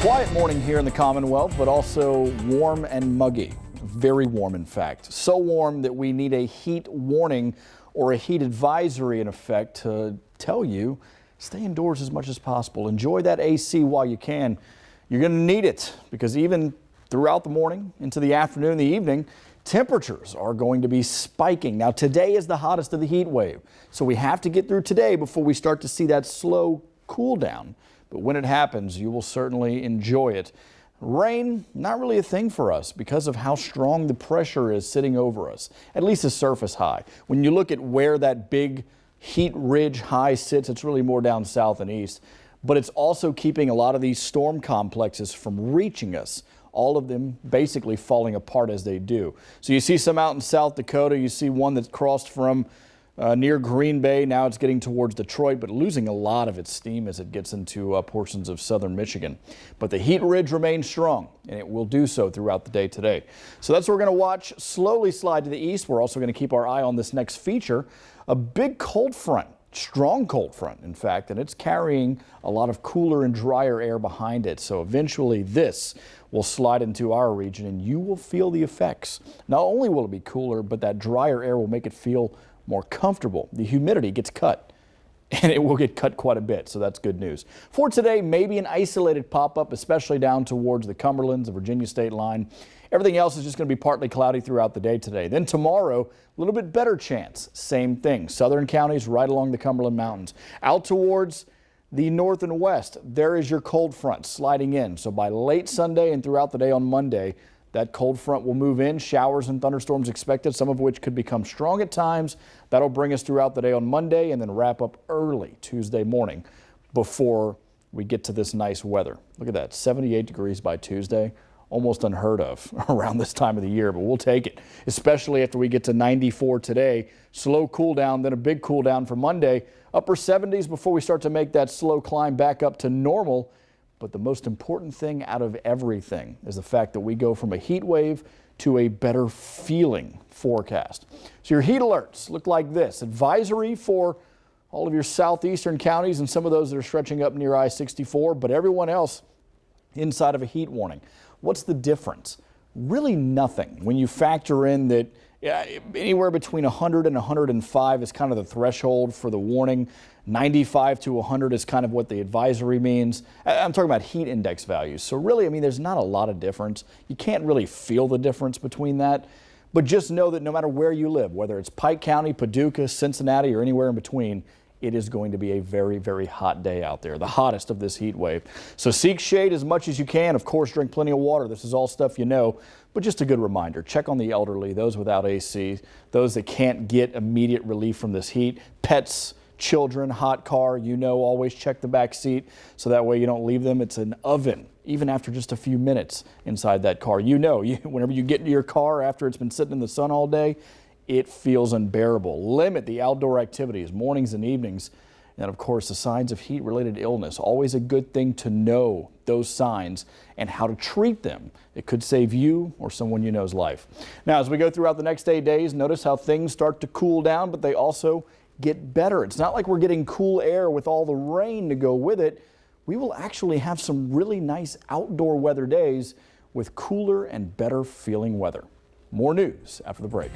Quiet morning here in the Commonwealth, but also warm and muggy. Very warm, in fact. So warm that we need a heat warning or a heat advisory in effect to tell you stay indoors as much as possible. Enjoy that AC while you can. You're going to need it because even throughout the morning into the afternoon and the evening, temperatures are going to be spiking. Now, today is the hottest of the heat wave, so we have to get through today before we start to see that slow cool down. But when it happens, you will certainly enjoy it. Rain, not really a thing for us because of how strong the pressure is sitting over us, at least a surface high. When you look at where that big heat ridge high sits, it's really more down south and east. But it's also keeping a lot of these storm complexes from reaching us, all of them basically falling apart as they do. So you see some out in South Dakota. You see one that's crossed from near Green Bay. Now it's getting towards Detroit, but losing a lot of its steam as it gets into portions of southern Michigan. But the heat ridge remains strong, and it will do so throughout the day today. So that's what we're going to watch slowly slide to the east. We're also going to keep our eye on this next feature, a big cold front. Strong cold front, in fact, and it's carrying a lot of cooler and drier air behind it. So eventually this will slide into our region and you will feel the effects. Not only will it be cooler, but that drier air will make it feel more comfortable. The humidity gets cut, and it will get cut quite a bit, so that's good news. For today, maybe an isolated pop-up, especially down towards the Cumberlands, the Virginia state line. Everything else is just going to be partly cloudy throughout the day today. Then tomorrow, a little bit better chance. Same thing. Southern counties right along the Cumberland Mountains. Out towards the north and west, there is your cold front sliding in. So by late Sunday and throughout the day on Monday, that cold front will move in. Showers and thunderstorms expected, some of which could become strong at times. That'll bring us throughout the day on Monday and then wrap up early Tuesday morning before we get to this nice weather. Look at that, 78 degrees by Tuesday. Almost unheard of around this time of the year, but we'll take it, especially after we get to 94 today. Slow cool down, then a big cool down for Monday. Upper 70s before we start to make that slow climb back up to normal. But the most important thing out of everything is the fact that we go from a heat wave to a better feeling forecast. So your heat alerts look like this. Advisory for all of your southeastern counties and some of those that are stretching up near I-64, but everyone else inside of a heat warning. What's the difference? Really nothing when you factor in that anywhere between 100 and 105 is kind of the threshold for the warning. 95 to 100 is kind of what the advisory means. I'm talking about heat index values. So really, I mean, there's not a lot of difference. You can't really feel the difference between that. But just know that no matter where you live, whether it's Pike County, Paducah, Cincinnati, or anywhere in between, it is going to be a very, very hot day out there, the hottest of this heat wave. So seek shade as much as you can. Of course, drink plenty of water. This is all stuff you know, but just a good reminder. Check on the elderly, those without AC, those that can't get immediate relief from this heat, pets, children, hot car, you know, always check the back seat so that way you don't leave them. It's an oven, even after just a few minutes inside that car. You know, whenever you get into your car after it's been sitting in the sun all day, it feels unbearable. Limit the outdoor activities, mornings and evenings. And of course, the signs of heat-related illness. Always a good thing to know those signs and how to treat them. It could save you or someone you know's life. Now, as we go throughout the next 8 days, notice how things start to cool down, but they also get better. It's not like we're getting cool air with all the rain to go with it. We will actually have some really nice outdoor weather days with cooler and better feeling weather. More news after the break.